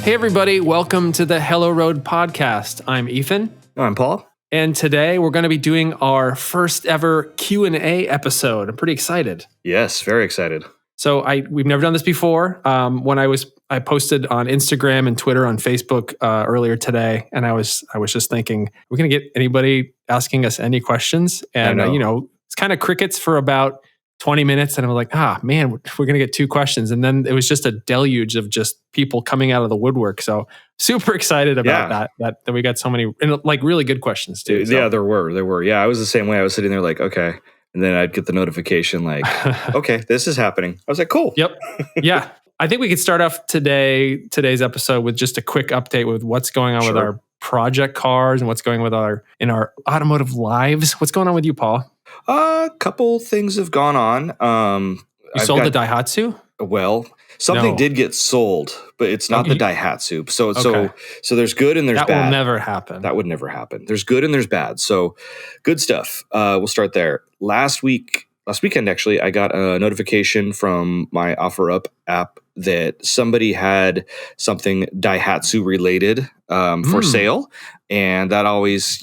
Hey everybody, welcome to the Hello Road podcast. I'm Ethan. I'm Paul. And today we're going to be doing our first ever Q&A episode. I'm pretty excited. Yes, very excited. So we've never done this before. When I posted on Instagram and Twitter on Facebook earlier today, and I was just thinking, we're going to get anybody asking us any questions, and it's kind of crickets for about 20 minutes, and I was like, man, we're going to get 2 questions, and then it was just a deluge of just people coming out of the woodwork. So super excited about that we got so many and like really good questions too. So. Yeah, there were. Yeah, I was the same way. I was sitting there like, okay. And then I'd get the notification like, okay, this is happening. I was like, cool. Yep. Yeah. I think we could start off today's episode with just a quick update with what's going on with our project cars and what's going on in our automotive lives. What's going on with you, Paul? A couple things have gone on. You sold the Daihatsu? Well, something did get sold, but it's not the Daihatsu. So there's good and there's bad. That will never happen. That would never happen. There's good and there's bad. So good stuff. We'll start there. Last weekend, actually, I got a notification from my OfferUp app that somebody had something Daihatsu related for sale. And that always,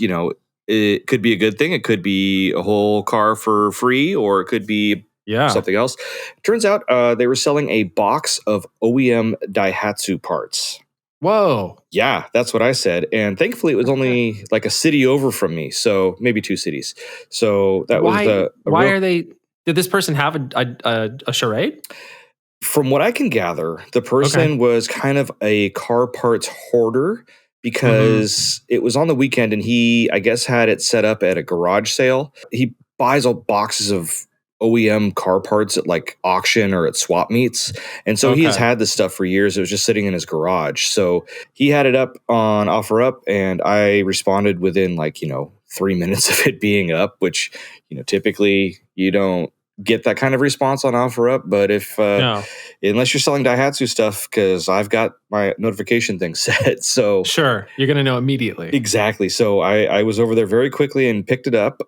it could be a good thing. It could be a whole car for free, or it could be something else. Turns out they were selling a box of OEM Daihatsu parts. Whoa. Yeah, that's what I said. And thankfully, it was only like a city over from me. So maybe 2 cities. So that was why are they... Did this person have a charade? From what I can gather, the person was kind of a car parts hoarder because it was on the weekend and he, I guess, had it set up at a garage sale. He buys all boxes of OEM car parts at like auction or at swap meets. And so he has had this stuff for years. It was just sitting in his garage. So he had it up on OfferUp and I responded within 3 minutes of it being up, which, typically you don't get that kind of response on OfferUp. But unless you're selling Daihatsu stuff, because I've got my notification thing set. So sure, you're going to know immediately. Exactly. So I was over there very quickly and picked it up.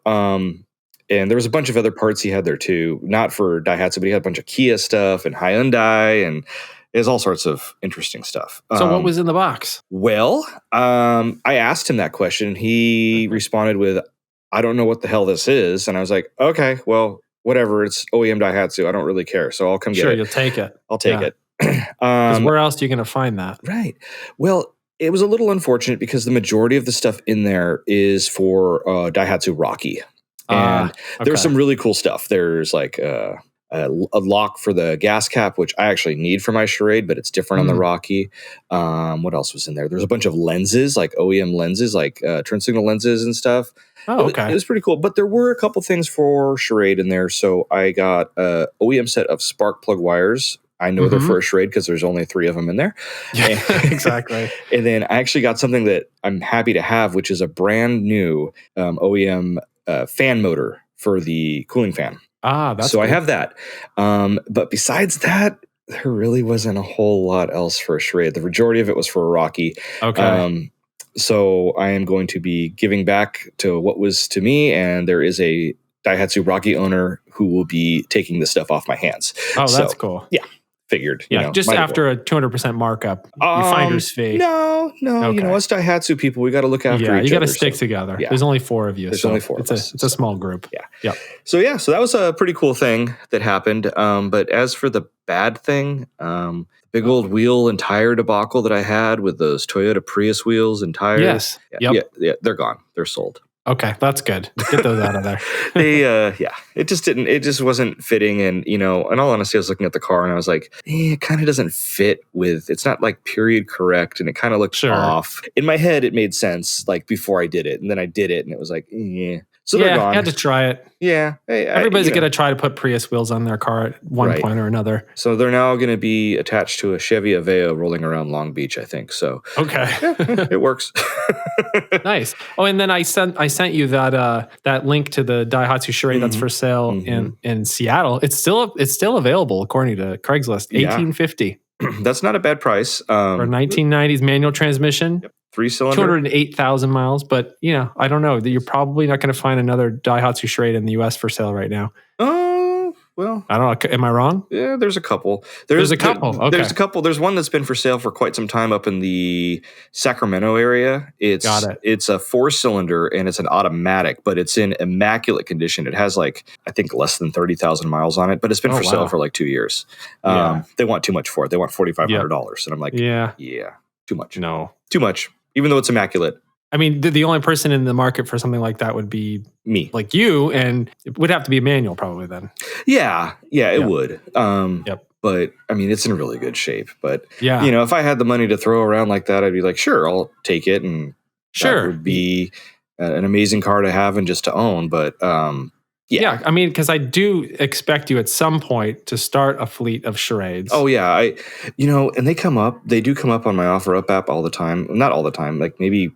And there was a bunch of other parts he had there too, not for Daihatsu, but he had a bunch of Kia stuff and Hyundai, and there's all sorts of interesting stuff. So what was in the box? Well, I asked him that question. He responded with, I don't know what the hell this is. And I was like, okay, well, whatever. It's OEM Daihatsu. I don't really care. So I'll come get it. Sure, you'll take it. I'll take it. Because where else are you going to find that? Right. Well, it was a little unfortunate because the majority of the stuff in there is for Daihatsu Rocky. And there's some really cool stuff. There's like a lock for the gas cap, which I actually need for my Charade, but it's different on the Rocky. What else was in there? There's a bunch of lenses, like OEM lenses, like turn signal lenses and stuff. Oh, okay. It was pretty cool. But there were a couple things for Charade in there. So I got an OEM set of spark plug wires. I know they're for a Charade because there's only 3 of them in there. Yeah, exactly. And then I actually got something that I'm happy to have, which is a brand new OEM fan motor for the cooling fan. That's so cool. I have that. But besides that, there really wasn't a whole lot else for a Charade. The majority of it was for a Rocky. Okay. So I am going to be giving back to what was to me, and there is a Daihatsu Rocky owner who will be taking this stuff off my hands. Oh, that's cool. Yeah. Figured, just after a 200% markup, your finder's fee. No, okay. Us Daihatsu people, we got to look after each other. You got to stick together. Yeah. There's only 4 of you. There's only 4 of us. It's a small group. Yeah. So that was a pretty cool thing that happened. But as for the bad thing, big old wheel and tire debacle that I had with those Toyota Prius wheels and tires. Yes. Yeah, they're gone. They're sold. Okay, that's good. Get those out of there. It just wasn't fitting. And, in all honesty, I was looking at the car and I was like, it kind of doesn't fit it's not like period correct. And it kind of looked off. In my head, it made sense like before I did it. And then I did it and it was like, So they're gone. You had to try it. Yeah. Everybody's going to try to put Prius wheels on their car at one point or another. So they're now going to be attached to a Chevy Aveo rolling around Long Beach, I think. So okay, it works. Nice. Oh, and then I sent you that link to the Daihatsu Charade that's for sale in Seattle. It's still available according to Craigslist. $1,850. That's not a bad price. For 1990s manual transmission. Yep. 3-cylinder. 208,000 miles. But, I don't know. You're probably not going to find another Daihatsu Charade in the U.S. for sale right now. Well, I don't know. Am I wrong? yeah, there's a couple. There's a couple. Okay. There's a couple. There's one that's been for sale for quite some time up in the Sacramento area. Got it. It's a 4-cylinder and it's an automatic, but it's in immaculate condition. It has like, I think, less than 30,000 miles on it, but it's been for sale for like 2 years. They want too much for it. They want $4,500. And I'm like, yeah, too much. No. Too much. Even though it's immaculate. I mean, the only person in the market for something like that would be me, like you, and it would have to be a manual probably then. Yeah, it would. Yep. But I mean, it's in really good shape. But yeah, if I had the money to throw around like that, I'd be like, sure, I'll take it, and that would be an amazing car to have and just to own. But yeah, I mean, because I do expect you at some point to start a fleet of charades. Oh yeah, and they do come up on my OfferUp app all the time. Not all the time, like maybe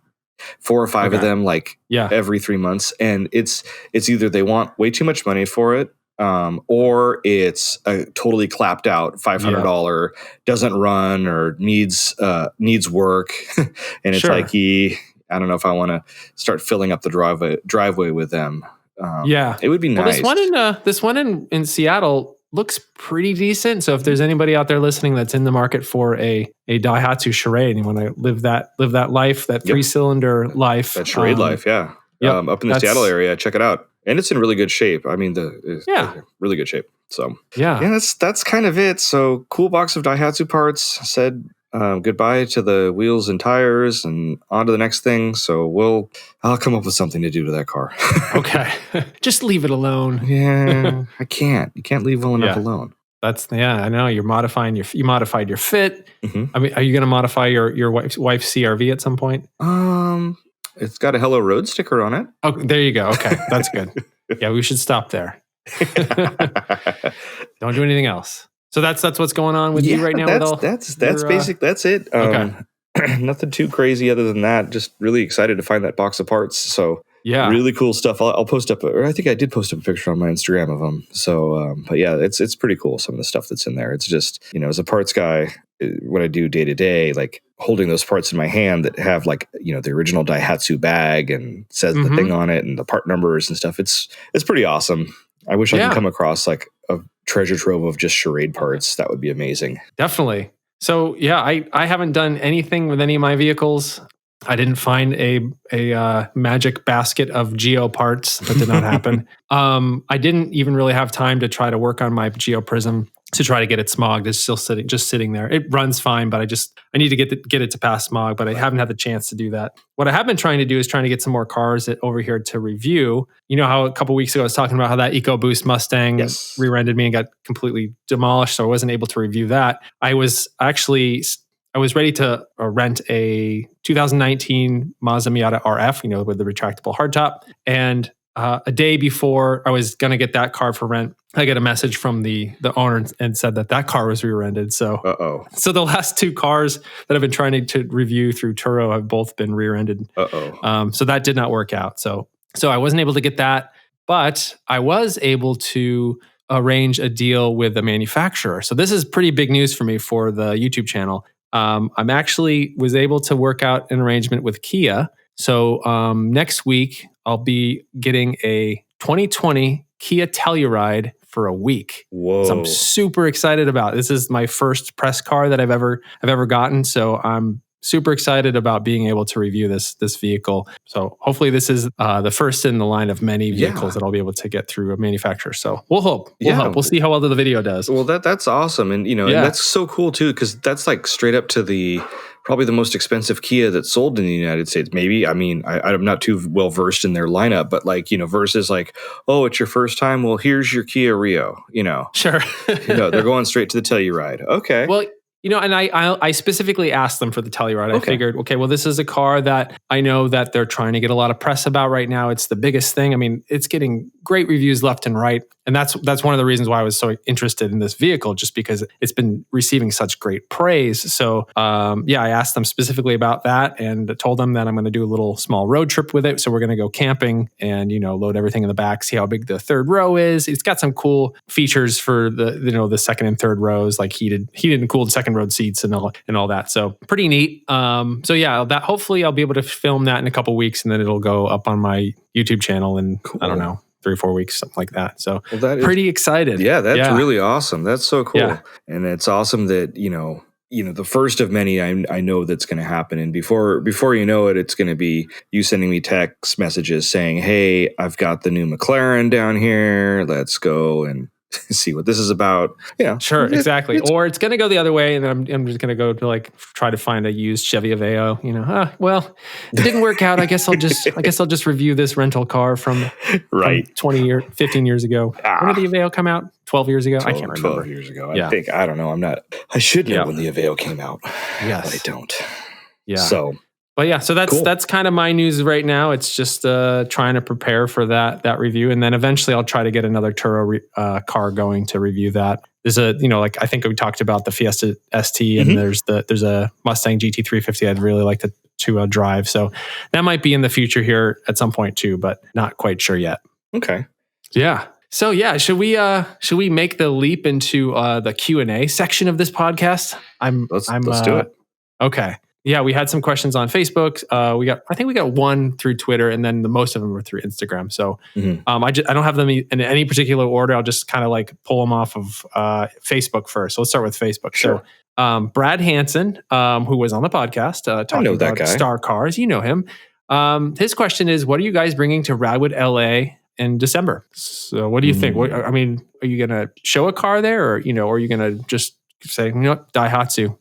4 or 5 of them, like every 3 months, and it's either they want way too much money for it, or it's a totally clapped out $500 doesn't run or needs work, and it's like I don't know if I want to start filling up the driveway with them. It would be nice. Well, this one in Seattle looks pretty decent. So if there's anybody out there listening that's in the market for a Daihatsu Charade and you want to live that life, that 3-cylinder life. That Charade life, up in the Seattle area, check it out. And it's in really good shape. I mean, really good shape. So that's kind of it. So cool box of Daihatsu parts. Said goodbye to the wheels and tires and on to the next thing. So I'll come up with something to do to that car. Okay. Just leave it alone. Yeah, I can't. You can't leave well enough alone. I know you modified your fit. Mm-hmm. I mean, are you going to modify your wife's CRV at some point? It's got a Hello Road sticker on it. Oh, there you go. Okay. That's good. Yeah, we should stop there. Don't do anything else. So that's what's going on with you right now. That's basic. That's it. Okay. Nothing too crazy other than that. Just really excited to find that box of parts. So really cool stuff. I'll post up, or I think I did post up a picture on my Instagram of them. So, but yeah, it's pretty cool. Some of the stuff that's in there. It's just, as a parts guy, what I do day to day, like holding those parts in my hand that have like, the original Daihatsu bag and says the thing on it and the part numbers and stuff. It's pretty awesome. I wish I could come across like a treasure trove of just charade parts. That would be amazing. Definitely. So I haven't done anything with any of my vehicles. I didn't find a magic basket of Geo parts. That did not happen. I didn't even really have time to try to work on my Geo Prism to try to get it smogged. It's still sitting there. It runs fine, but I need to get it to pass smog, but I haven't had the chance to do that. What I have been trying to do is trying to get some more cars over here to review. You know how a couple weeks ago I was talking about how that EcoBoost Mustang rear-ended me and got completely demolished, so I wasn't able to review that. I was ready to rent a 2019 Mazda Miata RF, with the retractable hardtop. And a day before I was going to get that car for rent, I get a message from the owner and said that car was rear-ended. So, so the last 2 cars that I've been trying to review through Turo have both been rear-ended. So that did not work out. So I wasn't able to get that, but I was able to arrange a deal with the manufacturer. So this is pretty big news for me for the YouTube channel. I'm actually was able to work out an arrangement with Kia. So next week, I'll be getting a 2020 Kia Telluride for a week. Whoa! So I'm super excited about. This is my first press car that I've ever gotten. So I'm super excited about being able to review this vehicle. So hopefully this is the first in the line of many vehicles that I'll be able to get through a manufacturer. So we'll hope. We'll see how well the video does. Well, that's awesome. And, and that's so cool too, because that's like straight up to probably the most expensive Kia that's sold in the United States. Maybe. I mean, I'm not too well versed in their lineup, but like, versus like, oh, it's your first time. Well, here's your Kia Rio, Sure. They're going straight to the Telluride. Okay. Well, and I specifically asked them for the Telluride. I figured, okay, well, this is a car that I know that they're trying to get a lot of press about right now. It's the biggest thing. I mean, it's getting great reviews left and right. And that's one of the reasons why I was so interested in this vehicle, just because it's been receiving such great praise. So, I asked them specifically about that and told them that I'm going to do a little small road trip with it. So we're going to go camping and, load everything in the back, see how big the third row is. It's got some cool features for the second and third rows, like heated and cooled second row seats and all that. So pretty neat. That hopefully I'll be able to film that in a couple weeks and then it'll go up on my YouTube channel in, I don't know, 3 or 4 weeks, something like that. So Well, that is pretty excited. that's really awesome. That's so cool. Yeah. And it's awesome that, the first of many I know that's going to happen. And before you know it, it's going to be you sending me text messages saying, "Hey, I've got the new McLaren down here. Let's go and see what this is about." Sure, exactly. Or it's going to go the other way, and then I'm just going to go to like try to find a used Chevy Aveo. Well, it didn't work out. I guess I'll just review this rental car from 15 years ago. When did the Aveo come out? 12 years ago? I can't remember. 12 years ago. Yeah. I don't know. I should know when the Aveo came out. Yes. But I don't. Yeah. So. But yeah, so that's kind of my news right now. It's just trying to prepare for that review, and then eventually I'll try to get another Turo car going to review that. There's I think we talked about the Fiesta ST, and there's a Mustang GT350 I'd really like to drive. So that might be in the future here at some point too, but not quite sure yet. Okay. Yeah. So yeah, should we make the leap into the Q&A section of this podcast? Let's do it. Okay. Yeah, we had some questions on Facebook. I think we got one through Twitter, and then the most of them were through Instagram. So I don't have them in any particular order. I'll just kind of like pull them off of Facebook first. So let's start with Facebook. Sure. So Brad Hansen, who was on the podcast talking about Star Cars, you know him. His question is, what are you guys bringing to Radwood, LA in December? So what do you think? Are you going to show a car there, or are you going to just say, Daihatsu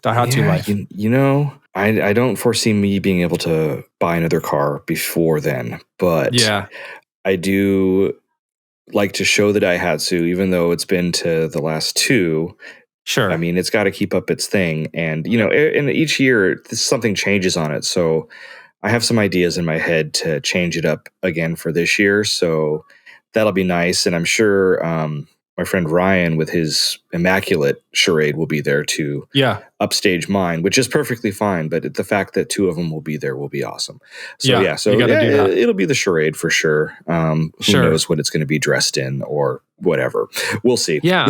life? I don't foresee me being able to buy another car before then, but I do like to show the Daihatsu, even though it's been to the last two. Sure. I mean, it's got to keep up its thing. And, and each year something changes on it. So I have some ideas in my head to change it up again for this year. So that'll be nice. And I'm sure my friend Ryan with his immaculate charade will be there to upstage mine, which is perfectly fine. But the fact that two of them will be there will be awesome. So you gotta do that. It'll be the charade for sure. Who knows what it's going to be dressed in or whatever. We'll see. Yeah.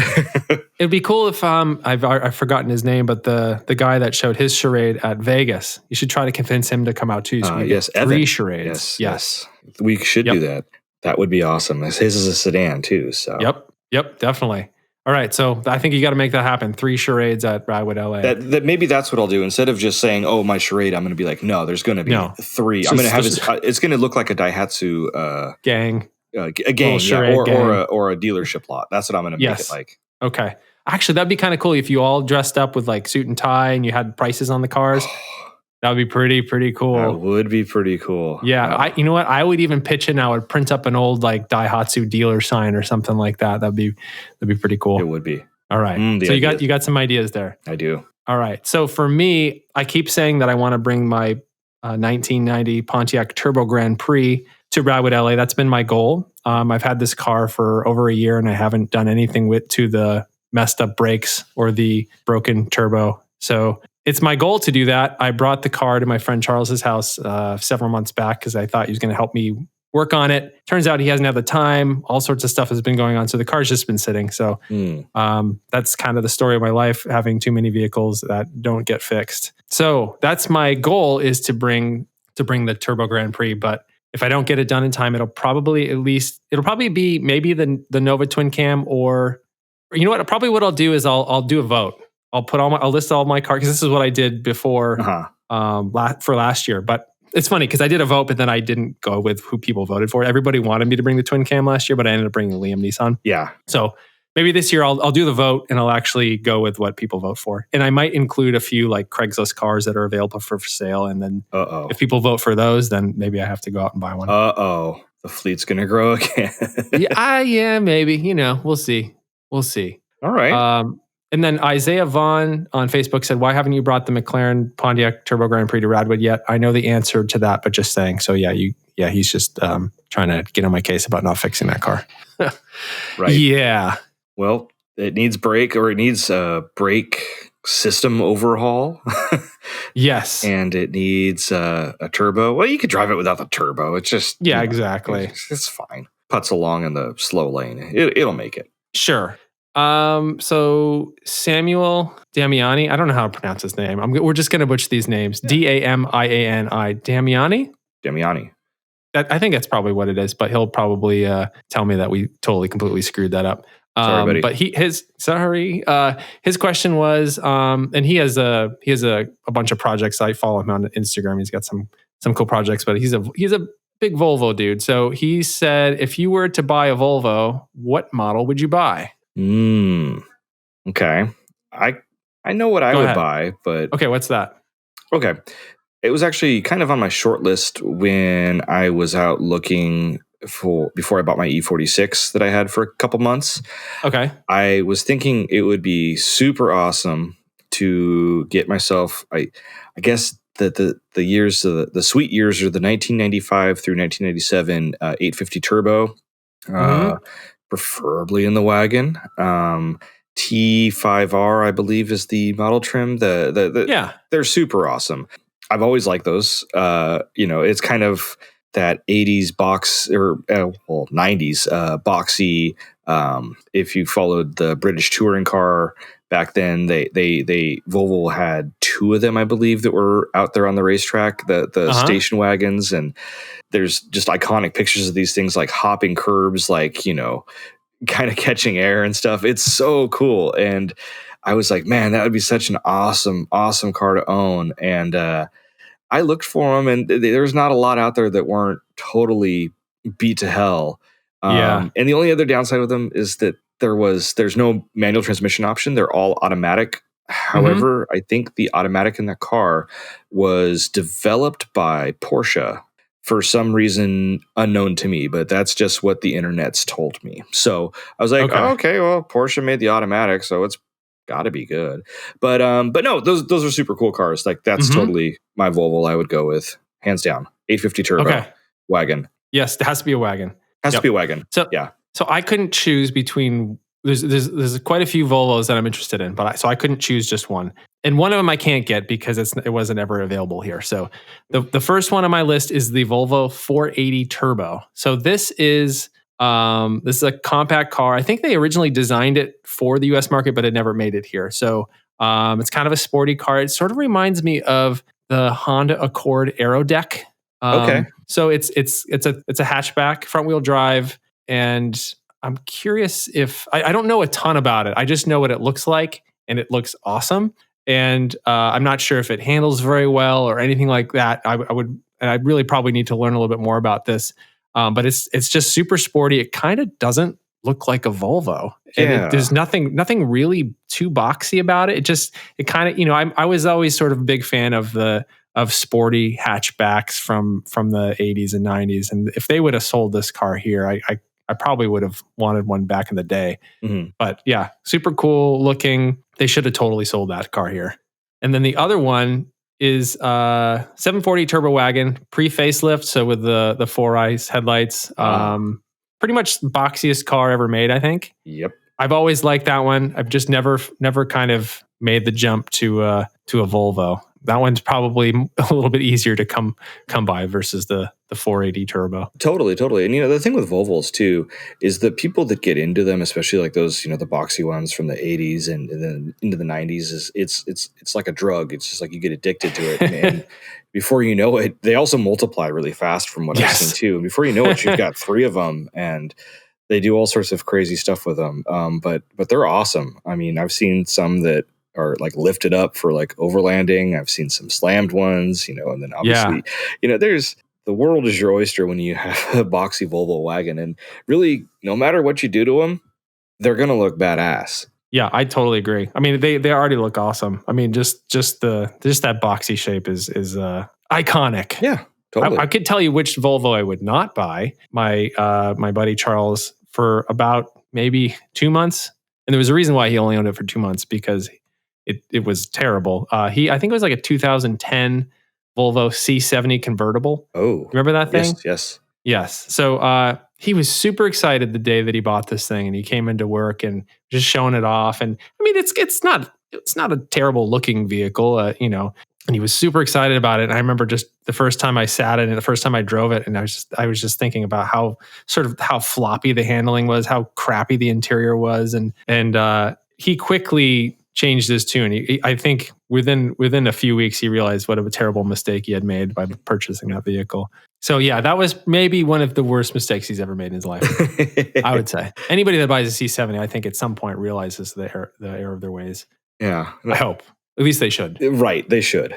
It'd be cool if I've forgotten his name, but the guy that showed his charade at Vegas, you should try to convince him to come out too. So yes, 3 Evan. charades. Yes. We should do that. That would be awesome. His is a sedan too. So Yep, definitely. All right, so I think you got to make that happen. 3 charades at Radwood, LA. That maybe that's what I'll do. Instead of just saying, "Oh, my charade," I'm going to be like, "No, there's going to be 3. I'm going to have it's going to look like a Daihatsu gang, a gang, charade gang. or a dealership lot. That's what I'm going to make it like. Okay, actually, that'd be kind of cool if you all dressed up with like suit and tie and you had prices on the cars. That would be pretty cool. That would be pretty cool. Yeah, you know what? I would even pitch in. I would print up an old like Daihatsu dealer sign or something like that. That'd be pretty cool. It would be. All right. So you got some ideas there. I do. All right. So for me, I keep saying that I want to bring my 1990 Pontiac Turbo Grand Prix to Radwood, LA. That's been my goal. I've had this car for over a year, and I haven't done anything to the messed up brakes or the broken turbo. So it's my goal to do that. I brought the car to my friend Charles's house several months back because I thought he was going to help me work on it. Turns out he hasn't had the time. All sorts of stuff has been going on. So the car's just been sitting. So that's kind of the story of my life, having too many vehicles that don't get fixed. So that's my goal, is to bring the Turbo Grand Prix. But if I don't get it done in time, it'll probably be maybe the Nova Twin Cam, or you know what? Probably what I'll do is I'll do a vote. I'll list all my cars, because this is what I did before for last year. But it's funny because I did a vote, but then I didn't go with who people voted for. Everybody wanted me to bring the Twin Cam last year, but I ended up bringing the Liam Neeson. Yeah. So maybe this year I'll do the vote, and I'll actually go with what people vote for. And I might include a few like Craigslist cars that are available for sale. And then if people vote for those, then maybe I have to go out and buy one. The fleet's going to grow again. yeah, maybe. We'll see. All right. And then Isaiah Vaughn on Facebook said, "Why haven't you brought the McLaren Pontiac Turbo Grand Prix to Radwood yet?" I know the answer to that, but just saying. So he's just trying to get on my case about not fixing that car. Right. Yeah. Well, it needs brake system overhaul. Yes. And it needs a turbo. Well, you could drive it without the turbo. It's just exactly. It's fine. Putts along in the slow lane. It'll make it. Sure. So Samuel Damiani, I don't know how to pronounce his name. We're just going to butcher these names. Damiani. Damiani. I think that's probably what it is, but he'll probably tell me that we totally completely screwed that up. Sorry, buddy. But his question was, and he has a bunch of projects. I follow him on Instagram. He's got some cool projects, but he's a big Volvo dude. So he said, if you were to buy a Volvo, what model would you buy? Okay. I know what I would buy, but okay, what's that? Okay. It was actually kind of on my short list when I was out looking before I bought my E46 that I had for a couple months. Okay. I was thinking it would be super awesome to get myself, I guess the years, the sweet years are the 1995 through 1997 850 turbo, preferably in the wagon. T5R, I believe, is the model trim. They're super awesome. I've always liked those. It's kind of that 80s box or 90s boxy. If you followed the British touring car back then, they Volvo had two of them, I believe, that were out there on the racetrack, the station wagons, and there's just iconic pictures of these things like hopping curbs, like, kind of catching air and stuff. It's so cool. And I was like, man, that would be such an awesome car to own. And I looked for them, and there's not a lot out there that weren't totally beat to hell. And the only other downside with them is that there's no manual transmission option. They're all automatic. However, I think the automatic in that car was developed by Porsche for some reason unknown to me, but that's just what the internet's told me. So I was like, okay, well, Porsche made the automatic, so it's got to be good. But no, those are super cool cars. Like, that's totally my Volvo I would go with, hands down. 850 turbo wagon. Yes, it has to be a wagon. Has to be a wagon. So yeah. So I couldn't choose between. There's quite a few Volvos that I'm interested in, so I couldn't choose just one. And one of them I can't get because it wasn't ever available here. So the first one on my list is the Volvo 480 Turbo. So this is a compact car. I think they originally designed it for the U.S. market, but it never made it here. So it's kind of a sporty car. It sort of reminds me of the Honda Accord Aero Deck. So it's a hatchback, front wheel drive, and I'm curious if I don't know a ton about it. I just know what it looks like, and it looks awesome. And I'm not sure if it handles very well or anything like that. I really probably need to learn a little bit more about this. But it's just super sporty. It kind of doesn't look like a Volvo, and there's nothing really too boxy about it. It kind of, I was always sort of a big fan of sporty hatchbacks from the 80s and 90s. And if they would have sold this car here, I probably would have wanted one back in the day. But yeah, super cool looking. They should have totally sold that car here. And then the other one is 740 Turbo Wagon, pre-facelift, so with the 4-eyes headlights. Pretty much the boxiest car ever made, I think. Yep. I've always liked that one. I've just never kind of made the jump to a Volvo. That one's probably a little bit easier to come by versus the 480 Turbo. Totally. And the thing with Volvos too is the people that get into them, especially like those, the boxy ones from the 80s and then into the 90s, is it's like a drug. It's just like you get addicted to it, and before you know it, they also multiply really fast from what I've seen too. And before you know it, you've got 3 of them, and they do all sorts of crazy stuff with them. But they're awesome. I mean, I've seen some that are like lifted up for like overlanding. I've seen some slammed ones, and then obviously, there's the world is your oyster when you have a boxy Volvo wagon, and really, no matter what you do to them, they're going to look badass. Yeah, I totally agree. I mean, they already look awesome. I mean, just that boxy shape is iconic. Yeah, totally. I could tell you which Volvo I would not buy. My buddy Charles, for about maybe 2 months, and there was a reason why he only owned it for 2 months, because it was terrible. I think it was like a 2010 Volvo C70 convertible. Oh, remember that thing? Yes. So he was super excited the day that he bought this thing, and he came into work and just showing it off. And I mean, it's not a terrible looking vehicle, and he was super excited about it. And I remember just the first time I sat in it, the first time I drove it, and I was just thinking about how floppy the handling was, how crappy the interior was, and he quickly changed his tune. I think within a few weeks, he realized what a terrible mistake he had made by purchasing that vehicle. So yeah, that was maybe one of the worst mistakes he's ever made in his life. I would say anybody that buys a C70, I think at some point realizes the error of their ways. Yeah. I hope. At least they should. Right. They should.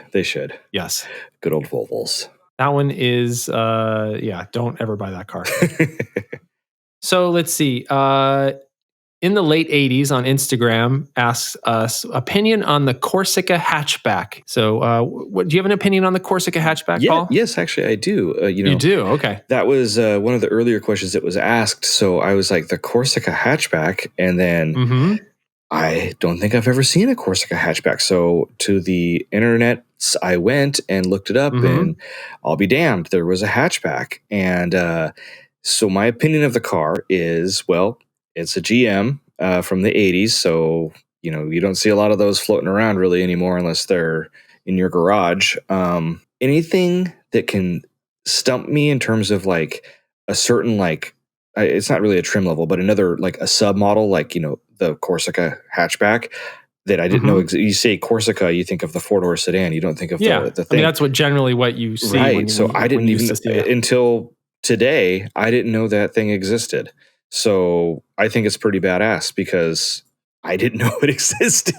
Yes. Good old Volvos. That one is, don't ever buy that car. So let's see. In the late 80s on Instagram asks us opinion on the Corsica hatchback. So do you have an opinion on the Corsica hatchback, Paul? Yes, actually I do. You do? Okay. That was one of the earlier questions that was asked. So I was like, the Corsica hatchback. And then I don't think I've ever seen a Corsica hatchback. So to the internet, I went and looked it up and I'll be damned, there was a hatchback. And so my opinion of the car is, well, it's a GM from the 80s, so you don't see a lot of those floating around really anymore unless they're in your garage. Anything that can stump me in terms of like a certain it's not really a trim level, but another like a sub model, like the Corsica hatchback that I didn't know. You say Corsica, you think of the 4-door sedan. You don't think of the thing. I mean, that's what you see. Right. So I didn't even until today. I didn't know that thing existed. So I think it's pretty badass because I didn't know it existed.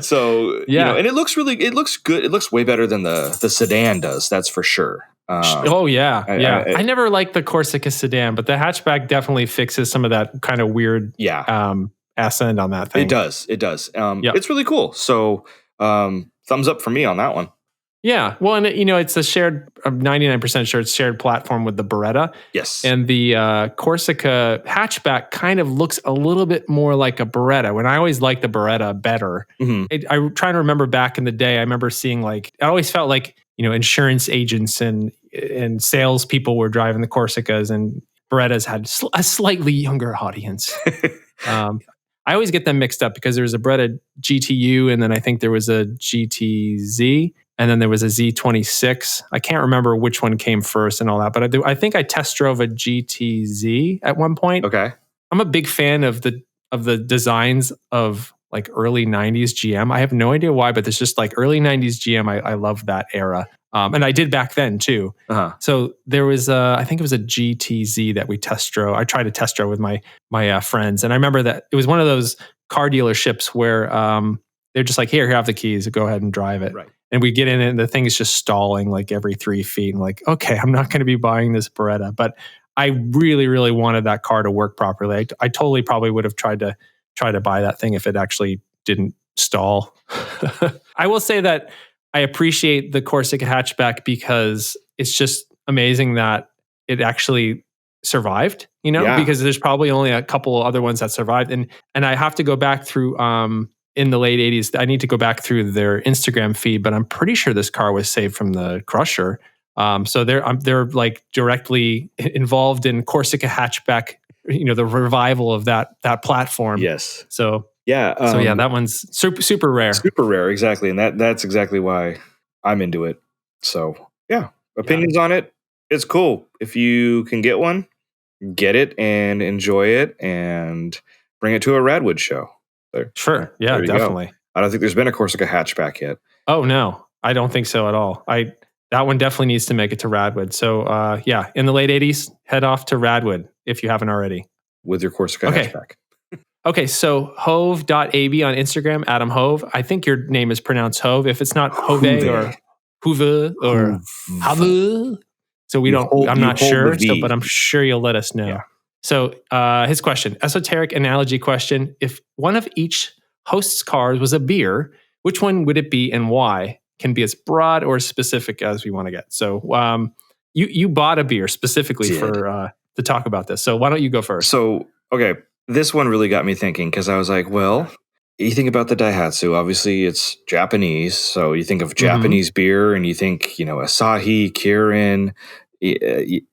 So, and it looks good. It looks way better than the sedan does. That's for sure. I never liked the Corsica sedan, but the hatchback definitely fixes some of that kind of weird ass end on that thing. It does. It's really cool. So thumbs up for me on that one. Yeah. Well, and it's a shared, I'm 99% sure it's shared platform with the Beretta. Yes. And the Corsica hatchback kind of looks a little bit more like a Beretta. When I always liked the Beretta better. I'm trying to remember back in the day, I remember seeing I always felt like, insurance agents and salespeople were driving the Corsicas, and Berettas had a slightly younger audience. I always get them mixed up because there was a Beretta GTU, and then I think there was a GTZ. And then there was a Z26. I can't remember which one came first and all that, but I think I test drove a GTZ at one point. Okay. I'm a big fan of the designs of like early 90s GM. I have no idea why, but there's just like early 90s GM. I love that era. And I did back then too. So there was I think it was a GTZ that we test drove. I tried to test drove with my friends. And I remember that it was one of those car dealerships where they're just like, here have the keys, go ahead and drive it. Right. And we get in it and the thing is just stalling like every 3 feet. And like, okay, I'm not going to be buying this Beretta. But I really, really wanted that car to work properly. I totally probably would have tried to buy that thing if it actually didn't stall. I will say that I appreciate the Corsica hatchback because it's just amazing that it actually survived, because there's probably only a couple other ones that survived. And I have to go back through in the late 80s, I need to go back through their Instagram feed, but I'm pretty sure this car was saved from the Crusher. So they're like directly involved in Corsica hatchback, the revival of that platform. Yes. So that one's super rare. Super rare, exactly. And that's exactly why I'm into it. So opinions on it. It's cool. If you can get one, get it and enjoy it and bring it to a Radwood show. There. Sure. Yeah, definitely. Go. I don't think there's been a Corsica hatchback yet. Oh, no. I don't think so at all. That one definitely needs to make it to Radwood. So, in the late 80s, head off to Radwood if you haven't already. With your Corsica hatchback. Okay, so hove.ab on Instagram, Adam Hove. I think your name is pronounced Hove. If it's not Hove or Hove or Have. So I'm not sure, but I'm sure you'll let us know. Yeah. So his question, esoteric analogy question. If one of each host's cars was a beer, which one would it be and why? Can be as broad or specific as we want to get. So you bought a beer specifically to talk about this. So why don't you go first? So, okay, this one really got me thinking because I was like, well, you think about the Daihatsu, obviously it's Japanese. So you think of Japanese beer and you think, Asahi, Kirin,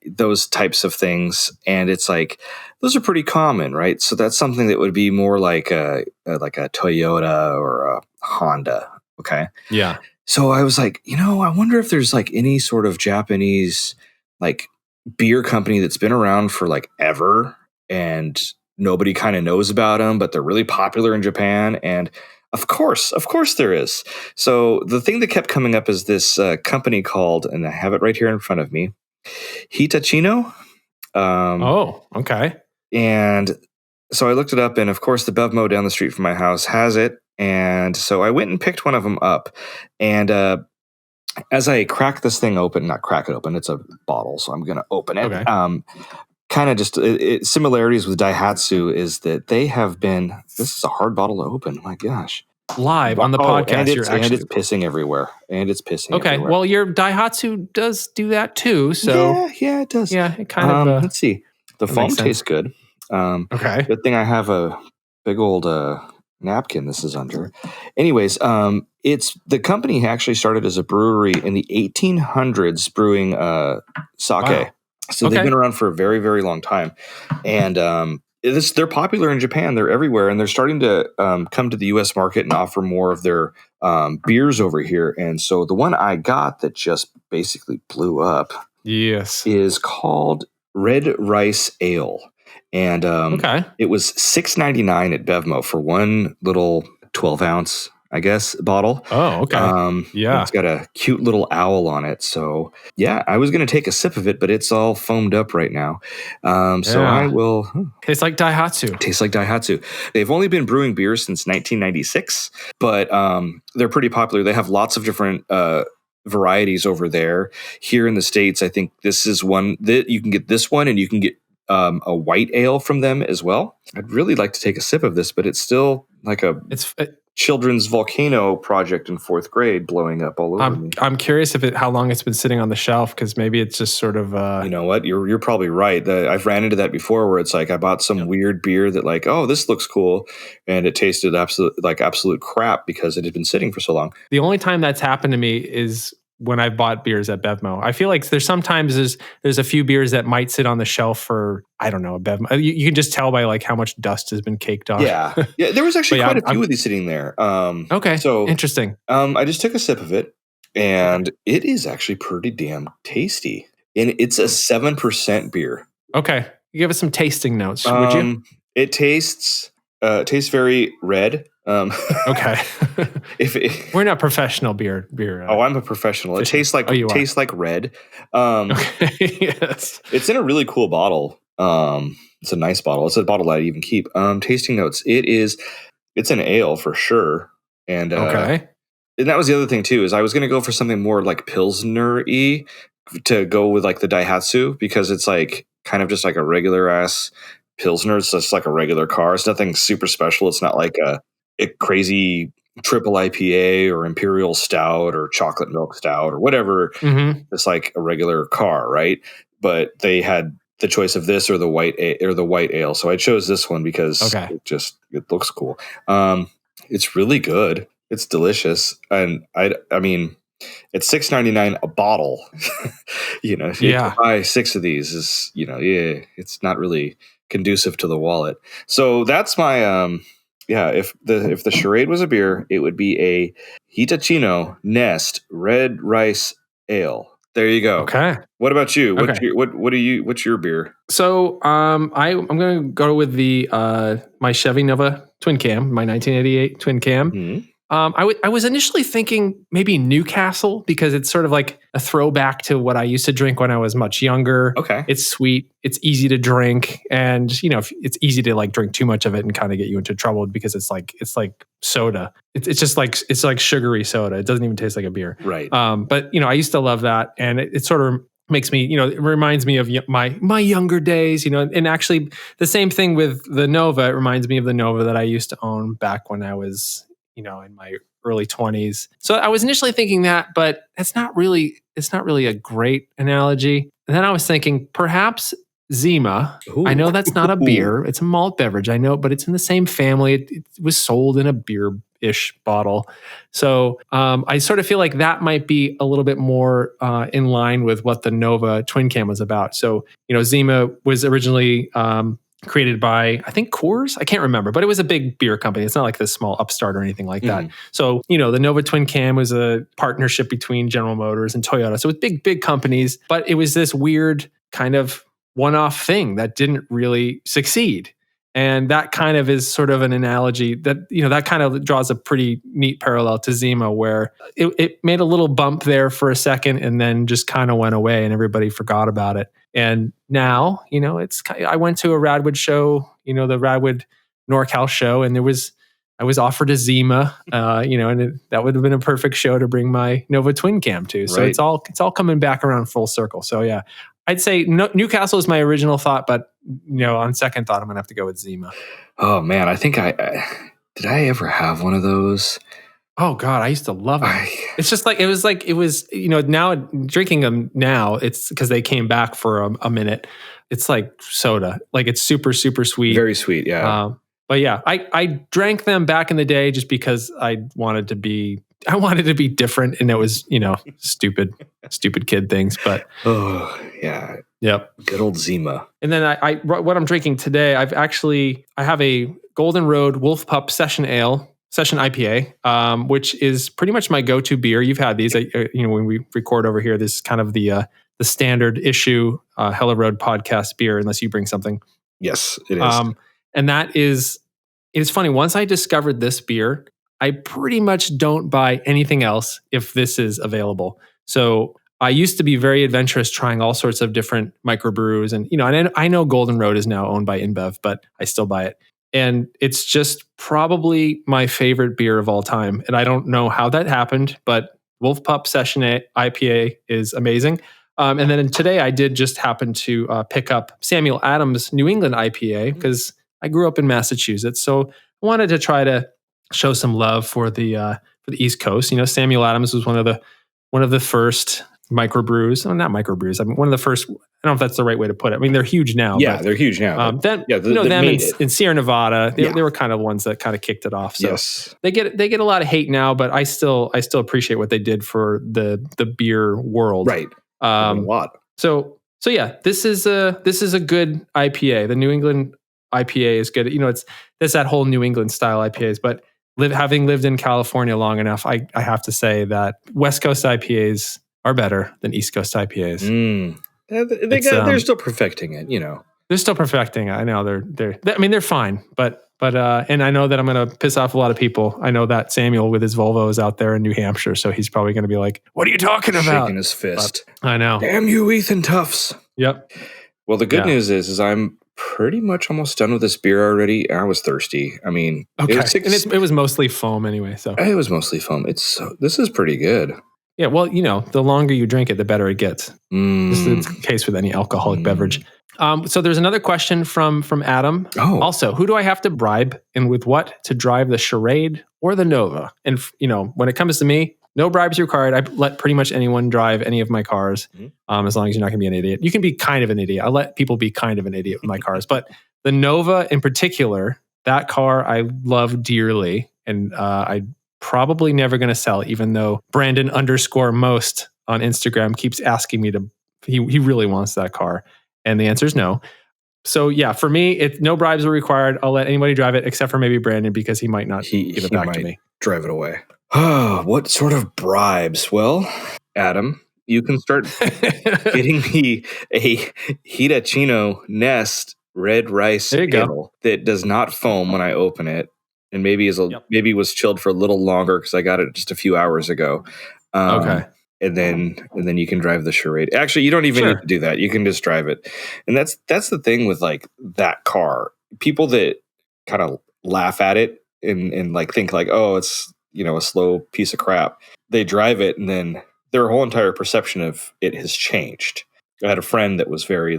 those types of things, and it's like those are pretty common, right? So that's something that would be more like a Toyota or a Honda. Okay, yeah. So I was like, I wonder if there's like any sort of Japanese like beer company that's been around for like ever, and nobody kind of knows about them, but they're really popular in Japan. And Of course there is. So the thing that kept coming up is this company called, and I have it right here in front of me, Hitachino. Oh, okay. And so I looked it up, and of course the Bevmo down the street from my house has it. And so I went and picked one of them up. And as I crack this thing open, not crack it open, it's a bottle, so I'm going to open it. Okay. Kind of just similarities with Daihatsu is that they have been, this is a hard bottle to open. My gosh. Live on the podcast, and it's pissing everywhere. Okay, well, your Daihatsu does do that too. So yeah, it does. Yeah, it kind of. Let's see. The foam tastes good. Okay. Good thing I have a big old napkin this is under. Anyways, it's the company actually started as a brewery in the 1800s brewing sake. Wow. So they've been around for a very, very long time. And they're popular in Japan. They're everywhere. And they're starting to come to the U.S. market and offer more of their beers over here. And so the one I got that just basically blew up is called Red Rice Ale. And it was $6.99 at Bevmo for one little 12-ounce, I guess, bottle. Oh, okay. Yeah. It's got a cute little owl on it. So, yeah, I was going to take a sip of it, but it's all foamed up right now. So I will... Tastes like Daihatsu. Tastes like Daihatsu. They've only been brewing beer since 1996, but they're pretty popular. They have lots of different varieties over there. Here in the States, I think this is one that you can get this one, and you can get a white ale from them as well. I'd really like to take a sip of this, but it's still like a children's volcano project in 4th grade blowing up all over me. I'm curious how long it's been sitting on the shelf, because maybe it's just sort of you know what, you're probably right. I've ran into that before, where it's like I bought some weird beer that like, oh, this looks cool, and it tasted absolute crap because it had been sitting for so long. The only time that's happened to me is when I've bought beers at Bevmo. I feel like there's a few beers that might sit on the shelf for, I don't know, a Bevmo. You can just tell by like how much dust has been caked on. Yeah. There was actually quite a few of these sitting there. Okay. So interesting. I just took a sip of it, and it is actually pretty damn tasty. And it's a 7% beer. Okay. You give us some tasting notes, would you? It tastes very red. Okay. We're not professional beer. I'm a professional. It tastes like red. Okay. Yes. It's in a really cool bottle. It's a nice bottle. It's a bottle that I even keep. Tasting notes. It's an ale for sure. And and that was the other thing too, is I was going to go for something more like Pilsner-y to go with like the Daihatsu, because it's like kind of just like a regular ass Pilsner. It's just like a regular car. It's nothing super special. It's not like a crazy triple IPA or imperial stout or chocolate milk stout or whatever. Mm-hmm. It's like a regular car, right? But they had the choice of this or the white ale. So I chose this one because it looks cool. It's really good. It's delicious. And I mean, it's $6.99 a bottle. If you buy 6 of these, is it's not really conducive to the wallet. So that's my if the charade was a beer, it would be a Hitachino Nest Red Rice Ale. There you go. Okay. What about you? What's your beer? So I'm going to go with the my Chevy Nova Twin Cam, my 1988 Twin Cam. Mm-hmm. I was initially thinking maybe Newcastle, because it's sort of like a throwback to what I used to drink when I was much younger. Okay. It's sweet. It's easy to drink. And, it's easy to like drink too much of it and kind of get you into trouble, because it's like soda. It's like sugary soda. It doesn't even taste like a beer. Right. But, I used to love that. And it sort of makes me, it reminds me of my younger days, and actually the same thing with the Nova. It reminds me of the Nova that I used to own back when I was, in my early 20s. So I was initially thinking that, but it's not really a great analogy. And then I was thinking perhaps Zima. Ooh. I know that's not a beer. It's a malt beverage. I know, but it's in the same family. It was sold in a beer-ish bottle. So I sort of feel like that might be a little bit more in line with what the Nova Twin Cam was about. So, Zima was originally created by, I think, Coors. I can't remember, but it was a big beer company. It's not like this small upstart or anything like that. So, the Nova Twin Cam was a partnership between General Motors and Toyota. So it was big companies, but it was this weird kind of one-off thing that didn't really succeed. And that kind of is sort of an analogy that, that kind of draws a pretty neat parallel to Zima, where it made a little bump there for a second and then just kind of went away and everybody forgot about it. And now, I went to a Radwood show, the Radwood NorCal show, and I was offered a Zima, and that would have been a perfect show to bring my Nova Twin Cam to. So it's all coming back around full circle. So yeah, I'd say Newcastle is my original thought, but on second thought, I'm gonna have to go with Zima. Oh man, I think did I ever have one of those? Oh God, I used to love them. It's just it was now drinking them now, it's because they came back for a minute. It's like soda, it's super, super sweet. Very sweet, yeah. But yeah, I drank them back in the day just because I wanted to be different, and it was, stupid kid things. But oh yeah. Yep. Good old Zima. And then what I'm drinking today, I have a Golden Road Wolf Pup Session IPA, which is pretty much my go-to beer. You've had these, when we record over here, this is kind of the standard issue Hella Road podcast beer, unless you bring something. Yes, it is. And it's funny. Once I discovered this beer, I pretty much don't buy anything else if this is available. So I used to be very adventurous, trying all sorts of different microbrews. And, I know Golden Road is now owned by InBev, but I still buy it. And it's just probably my favorite beer of all time. And I don't know how that happened, but Wolf Pup Session IPA is amazing. And then today I did just happen to pick up Samuel Adams' New England IPA, because I grew up in Massachusetts. So I wanted to try to show some love for the East Coast. Samuel Adams was one of the first microbrews. Not microbrews. I mean, one of the first. I don't know if that's the right way to put it. I mean, they're huge now. Yeah, they're huge now. Them in Sierra Nevada, they were kind of ones that kind of kicked it off. So yes. they get a lot of hate now, but I still appreciate what they did for the beer world. Right. A lot. So yeah, this is a good IPA. The New England IPA is good. It's that whole New England style IPAs, but having lived in California long enough, I have to say that West Coast IPAs are better than East Coast IPAs. They're still perfecting it, They're still perfecting it. I know they're fine, but and I know that I'm going to piss off a lot of people. I know that Samuel with his Volvo is out there in New Hampshire, so he's probably going to be like, "What are you talking about?" Shaking his fist. But I know. Damn you, Ethan Tufts. Yep. Well, the good news is I'm pretty much almost done with this beer already. I was thirsty. I mean, okay. It was mostly foam anyway. So it was mostly foam. This is pretty good. Yeah. Well, the longer you drink it, the better it gets. This is the case with any alcoholic beverage. So there's another question from Adam. Oh. Also, who do I have to bribe and with what to drive the Charade or the Nova? And when it comes to me, no bribes required. I let pretty much anyone drive any of my cars, as long as you're not going to be an idiot. You can be kind of an idiot. I let people be kind of an idiot with my cars. But the Nova in particular, that car I love dearly. And I probably never going to sell, even though Brandon _most on Instagram keeps asking me to, he really wants that car. And the answer is no. So yeah, for me, no bribes are required. I'll let anybody drive it except for maybe Brandon, because he might not give it back to me. Drive it away. What sort of bribes? Well, Adam, you can start getting me a Hitachino Nest red rice ale that does not foam when I open it, and maybe was chilled for a little longer because I got it just a few hours ago. Okay. And then you can drive the Charade. Actually, you don't even need to do that. You can just drive it. And that's the thing with that car. People that kind of laugh at it and think oh, it's a slow piece of crap. They drive it, and then their whole entire perception of it has changed. I had a friend that was very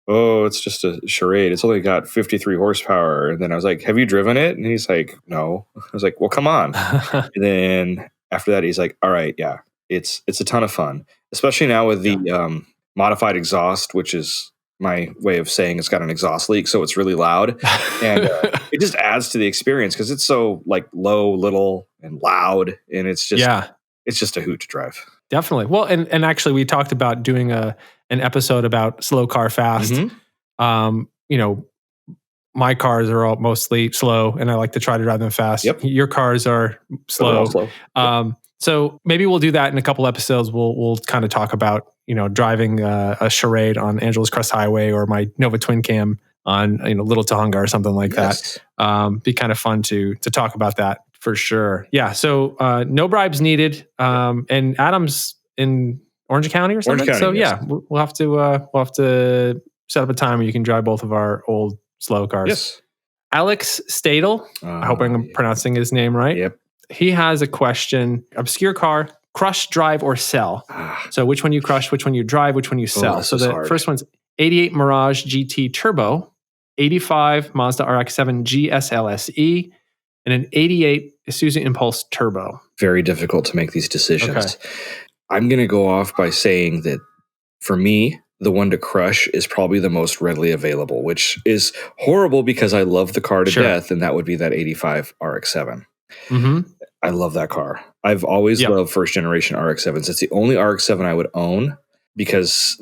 oh, it's just a Charade. It's only got 53 horsepower. And then I was like, have you driven it? And he's like, no. I was like, well, come on. And then after that, he's like, all right, yeah, it's a ton of fun, especially now with the modified exhaust, which is my way of saying it's got an exhaust leak, so it's really loud. And it just adds to the experience because it's so low, little, and loud. And it's just a hoot to drive. Definitely. Well, and actually we talked about doing an episode about slow car fast. My cars are all mostly slow, and I like to try to drive them fast. Yep. Your cars are slow. So maybe we'll do that in a couple episodes. We'll kind of talk about driving a Charade on Angeles Crest Highway or my Nova Twin Cam on Little Tonga or something like Yes. that. Be kind of fun to talk about that for sure. Yeah. So no bribes needed. And Adam's in Orange County or something. Orange County, So yes. yeah, we'll have to set up a time where you can drive both of our old slow cars. Yes. Alex Stadel, I hope I'm pronouncing his name right. Yep. He has a question. Obscure car, crush, drive, or sell. So which one you crush, which one you drive, which one you sell. So the first one's 88 Mirage GT Turbo, 85 Mazda RX-7 GSLSE, and an 88 Isuzu Impulse Turbo. Very difficult to make these decisions. Okay. I'm going to go off by saying that for me, the one to crush is probably the most readily available, which is horrible because I love the car to death, and that would be that 85 RX-7. Mm-hmm. I love that car. I've always loved first generation RX-7s. It's the only RX-7 I would own because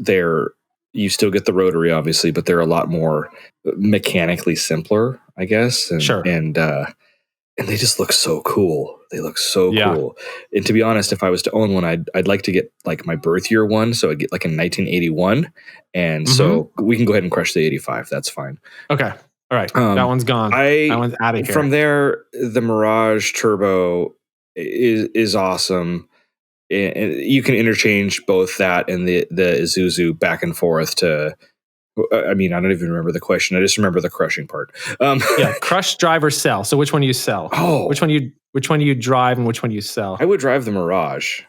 you still get the rotary, obviously, but they're a lot more mechanically simpler, I guess. And, and they just look so cool. They look so cool. And to be honest, if I was to own one, I'd like to get like my birth year one. So I'd get like a 1981. And so we can go ahead and crush the 85. That's fine. Okay. All right. That one's gone. That one's out of here. From there, the Mirage Turbo is awesome. And you can interchange both that and the Isuzu back and forth to, I mean, I don't even remember the question. I just remember the crushing part. Crush, drive, or sell. So which one do you sell? Oh, which one do you drive and which one do you sell? I would drive the Mirage.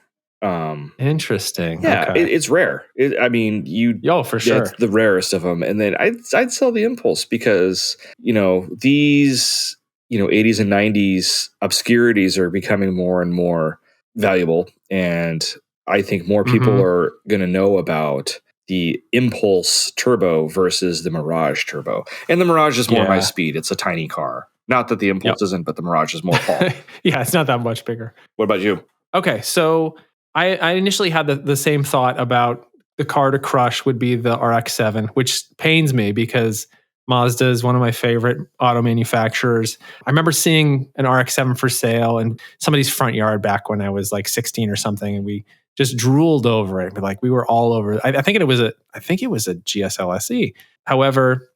Interesting. Yeah, okay. it's rare. For sure. It's the rarest of them. And then I'd sell the Impulse because these 80s and 90s obscurities are becoming more and more valuable, and I think more people are going to know about the Impulse Turbo versus the Mirage Turbo. And the Mirage is more my speed. It's a tiny car. Not that the Impulse isn't, but the Mirage is more tall. Yeah, it's not that much bigger. What about you? Okay, so I initially had the same thought about the car to crush would be the RX-7, which pains me because Mazda is one of my favorite auto manufacturers. I remember seeing an RX-7 for sale in somebody's front yard back when I was like 16 or something, and we just drooled over it. Like we were all over it. I think it was a GSLSE. However,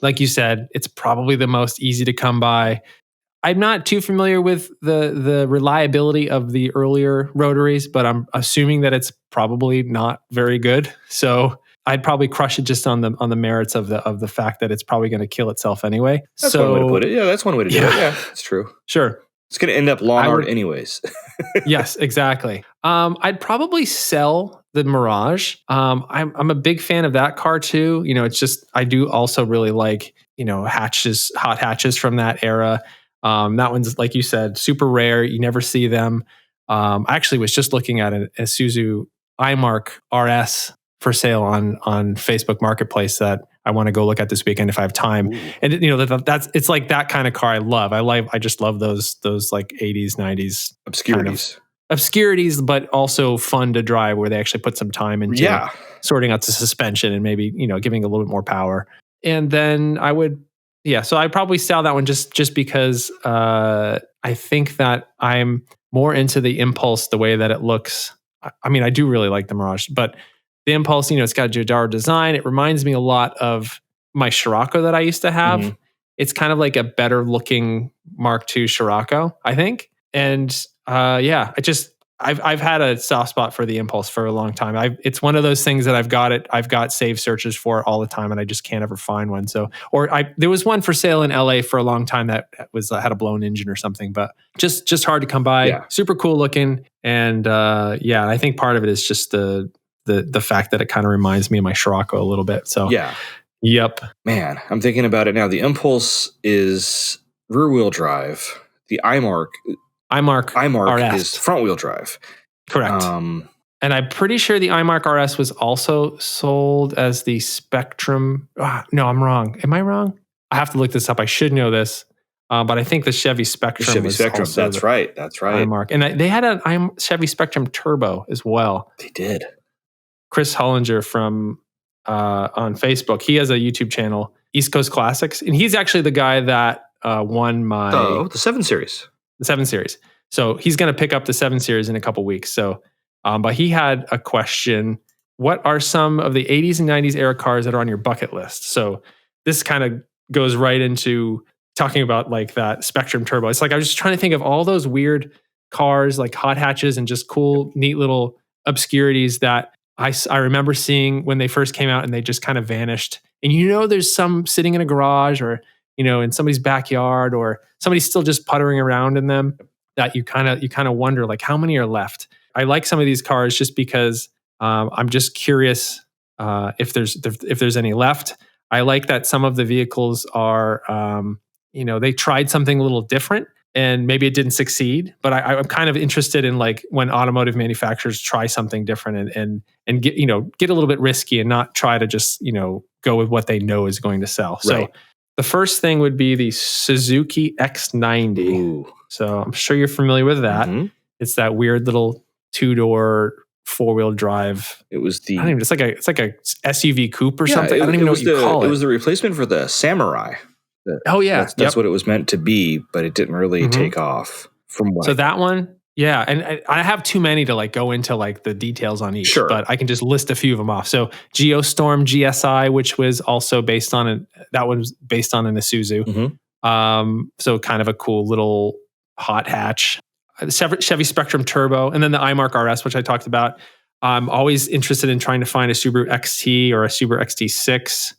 like you said, it's probably the most easy to come by. I'm not too familiar with the reliability of the earlier rotaries, but I'm assuming that it's probably not very good. So I'd probably crush it just on the merits of the fact that it's probably going to kill itself anyway. That's one way to put it. Yeah, that's one way to do it. Yeah, it's true. Sure. It's going to end up lawn art anyways. Yes, exactly. I'd probably sell the Mirage. I'm a big fan of that car too. It's just I do also really like hot hatches from that era. That one's, like you said, super rare. You never see them. I actually was just looking at a Isuzu iMark RS for sale on Facebook Marketplace that I want to go look at this weekend if I have time. Ooh. And it's like that kind of car I love. I just love those like 80s, 90s obscurities, but also fun to drive where they actually put some time into sorting out the suspension and maybe, giving a little bit more power. And then so I'd probably sell that one just because I think that I'm more into the Impulse, the way that it looks. I mean, I do really like the Mirage, but the Impulse, it's got a Jodaro design. It reminds me a lot of my Scirocco that I used to have. Mm-hmm. It's kind of like a better looking Mark II Scirocco, I think. And I've had a soft spot for the Impulse for a long time. It's one of those things that I've got saved searches for all the time, and I just can't ever find one. So, there was one for sale in LA for a long time that had a blown engine or something, but just hard to come by. Yeah. Super cool looking, and I think part of it is just the fact that it kind of reminds me of my Scirocco a little bit. So yeah, yep. Man, I'm thinking about it now. The Impulse is rear wheel drive. The iMark RS is front wheel drive. Correct. And I'm pretty sure the iMark RS was also sold as the Spectrum. No, I'm wrong. Am I wrong? I have to look this up. I should know this. But I think the Chevy Spectrum was also That's right. iMark. And they had a Chevy Spectrum Turbo as well. They did. Chris Hollinger from on Facebook, he has a YouTube channel, East Coast Classics. And he's actually the guy that won the 7 Series. The 7 Series. So he's going to pick up the 7 Series in a couple weeks. So, but he had a question. What are some of the 80s and 90s era cars that are on your bucket list? So this kind of goes right into talking about like that Spectrum Turbo. It's like I was just trying to think of all those weird cars, like hot hatches and just cool, neat little obscurities that I remember seeing when they first came out, and they just kind of vanished. And there's some sitting in a garage or in somebody's backyard, or somebody's still just puttering around in them, that you kind of wonder like how many are left. I like some of these cars just because I'm just curious if there's any left. I like that some of the vehicles are they tried something a little different, and maybe it didn't succeed. But I'm kind of interested in like when automotive manufacturers try something different and get a little bit risky and not try to just go with what they know is going to sell. Right. So the first thing would be the Suzuki X90. Ooh. So I'm sure you're familiar with that. Mm-hmm. It's that weird little 2-door 4-wheel drive. It's like a SUV coupe or something. I don't even know what you call it. It was the replacement for the Samurai. That's what it was meant to be, but it didn't really take off from what. So that one, yeah, and I have too many to like go into like the details on each, Sure. But I can just list a few of them off. So Geostorm GSI, which was also based on an Isuzu. Mm-hmm. So kind of a cool little hot hatch. Chevy Spectrum Turbo, and then the iMark RS, which I talked about. I'm always interested in trying to find a Subaru XT or a Subaru XT6.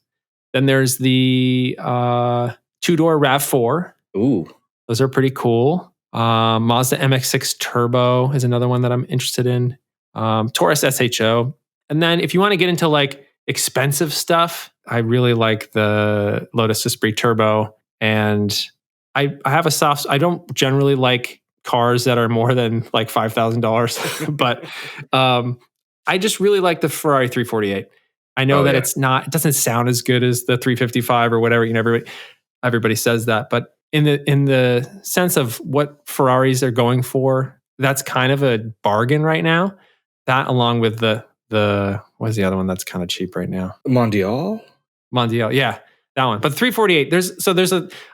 Then there's the 2-door RAV4. Ooh. Those are pretty cool. Mazda MX-6 Turbo is another one that I'm interested in. Taurus SHO. And then if you want to get into like expensive stuff, I really like the Lotus Esprit Turbo. And I have a soft... I don't generally like cars that are more than like $5,000, but I just really like the Ferrari 348. I know that it doesn't sound as good as the 355 or whatever. Everybody says that, but in the sense of what Ferraris are going for, that's kind of a bargain right now. That along with the what's the other one that's kind of cheap right now? Mondial, yeah, that one. But the 348, there's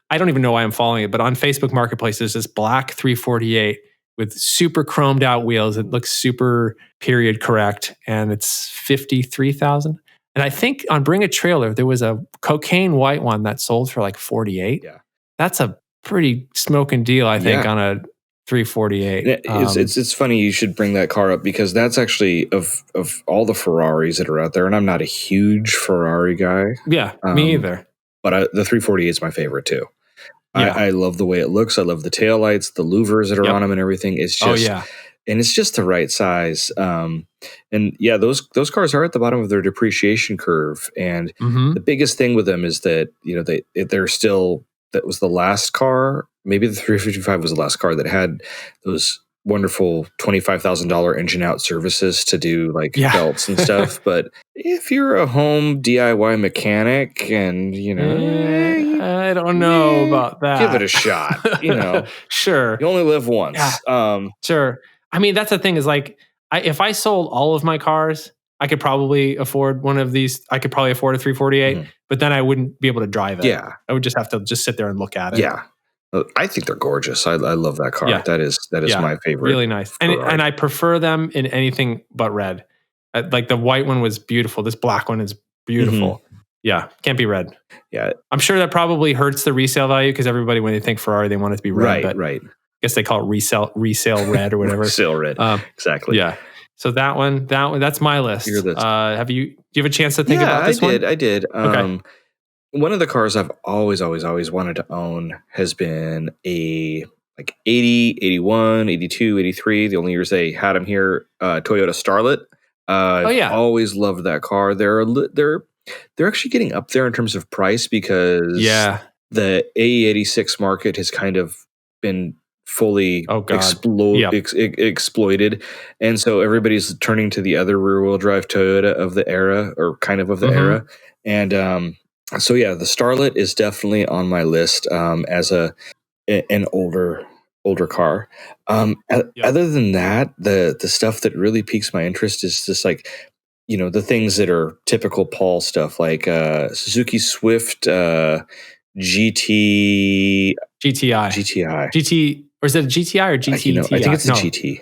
I don't even know why I'm following it, but on Facebook Marketplace there's this black 348 with super chromed out wheels. It looks super period correct, and it's $53,000. And I think on Bring a Trailer, there was a cocaine white one that sold for like $48,000. Yeah. That's a pretty smoking deal, I think, on a 348. It's funny you should bring that car up, because that's actually of all the Ferraris that are out there, and I'm not a huge Ferrari guy. Yeah, me either. But the 348 is my favorite too. Yeah. I love the way it looks. I love the taillights, the louvers that are on them and everything. It's just, and it's just the right size. And yeah, those cars are at the bottom of their depreciation curve. And the biggest thing with them is that, they're still, that was the last car. Maybe the 355 was the last car that had those wonderful $25,000 engine out services to do like belts and stuff. But if you're a home DIY mechanic and, I don't know about that. Give it a shot, Sure. You only live once. Yeah. Sure. I mean, that's the thing is like, if I sold all of my cars, I could probably afford one of these. I could probably afford a 348, but then I wouldn't be able to drive it. Yeah. I would just have to just sit there and look at it. Yeah. I think they're gorgeous. I love that car. Yeah. That is my favorite. Really nice. And I prefer them in anything but red. Like the white one was beautiful. This black one is beautiful. Yeah. Can't be red. Yeah. I'm sure that probably hurts the resale value, because everybody, when they think Ferrari, they want it to be red. Right. I guess they call it resale red or whatever. Resale red. Exactly. Yeah. So that one, that's my list. Your list. Do you have a chance to think about this one? I did. Okay. One of the cars I've always wanted to own has been a like 80, 81, 82, 83. The only years they had them here, Toyota Starlet. I've always loved that car. They're actually getting up there in terms of price, because the AE86 market has kind of been fully exploited, and so everybody's turning to the other rear-wheel drive Toyota of the era, or kind of the era, and so yeah, the Starlet is definitely on my list as an older car. Other than that, the stuff that really piques my interest is just like, the things that are typical Paul stuff, like Suzuki Swift GTI. GT, or is it a GTI or GT? I think it's a GT.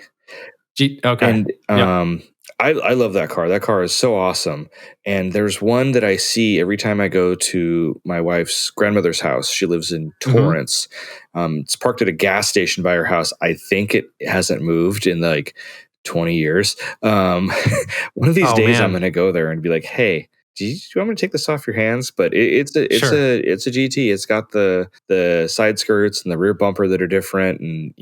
Okay. And I love that car. That car is so awesome. And there's one that I see every time I go to my wife's grandmother's house. She lives in Mm-hmm. Torrance. It's parked at a gas station by her house. I think it hasn't moved in like 20 years. One of these Oh days I'm man, going to go there and be like, hey, do you want me to take this off your hands? But sure. it's a GT. It's got the side skirts and the rear bumper that are different, and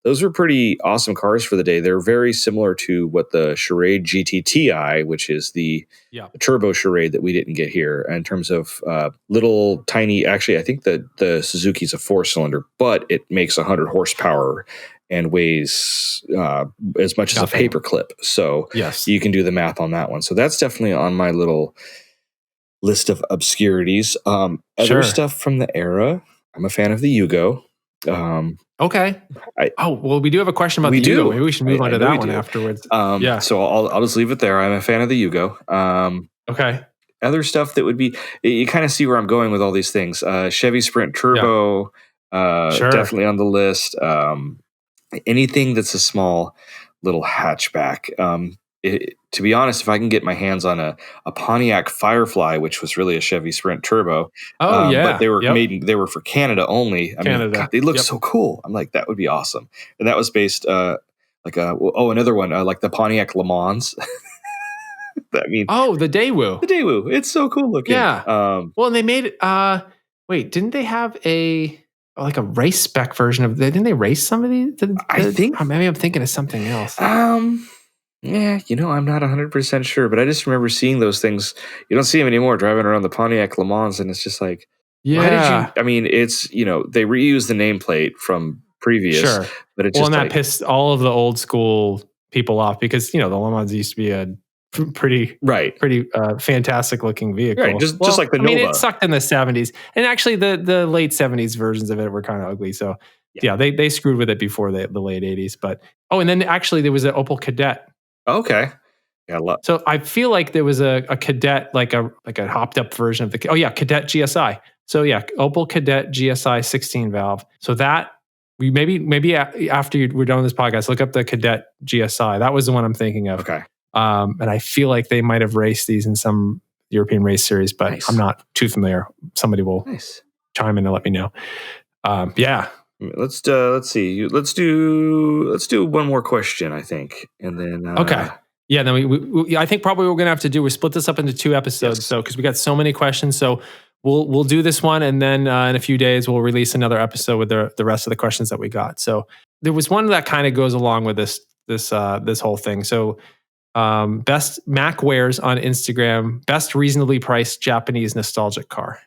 those were pretty awesome cars for the day. They're very similar to what the Charade GTTI, which is the Yeah. turbo Charade that we didn't get here, in terms of little tiny. Actually, I think the Suzuki's a 4-cylinder, but it makes 100 horsepower and weighs as much as a Nothing. paperclip. So Yes. you can do the math on that one. So that's definitely on my little list of obscurities. Other Sure. stuff from the era. I'm a fan of the Yugo. Okay. Well, we do have a question about We the do. Yugo. Maybe we should move on I to know that we one do. afterwards. Yeah. So I'll just leave it there. I'm a fan of the Yugo. Okay. Other stuff that would be, you kind of see where I'm going with all these things. Chevy Sprint Turbo, Sure. definitely on the list. Anything that's a small little hatchback. To be honest, if I can get my hands on a Pontiac Firefly, which was really a Chevy Sprint Turbo, Oh yeah. but they were Yep. they were for Canada only. I mean, Canada. God, they look Yep. so cool. I'm like, that would be awesome. And that was based another one, like the Pontiac Le Mans. I mean, the Daewoo. the Daewoo. It's so cool looking. Yeah. Well, and they made wait, didn't they have a race spec version of didn't they race some of these? I think maybe I'm thinking of something else. Yeah, I'm not 100% sure, but I just remember seeing those things. You don't see them anymore driving around the Pontiac Le Mans, and it's just like, why did you? I mean, it's, they reuse the nameplate from previous, Sure. but it's and just that pissed all of the old school people off because, the Le Mans used to be a pretty fantastic looking vehicle. Right, just like the Nova. I mean, it sucked in the 70s. And actually, the late 70s versions of it were kind of ugly. So, yeah, they screwed with it before the late 80s. But, and then actually there was an Opel Kadett. Okay. Yeah, so I feel like there was a Kadett, like a hopped up version of the Kadett GSI. So yeah, Opel Kadett GSI 16 valve. So that we maybe after we're done with this podcast, look up the Kadett GSI. That was the one I'm thinking of. Okay. And I feel like they might have raced these in some European race series, but I'm not too familiar. Somebody will chime in and let me know. Yeah. Let's see. Let's do one more question, I think, and then okay. Yeah, then we I think probably what we're gonna have to do is split this up into 2 episodes. Yes. So because we got so many questions, so we'll do this one, and then in a few days we'll release another episode with the rest of the questions that we got. So there was one that kind of goes along with this whole thing. So best Mac wears on Instagram, best reasonably priced Japanese nostalgic car.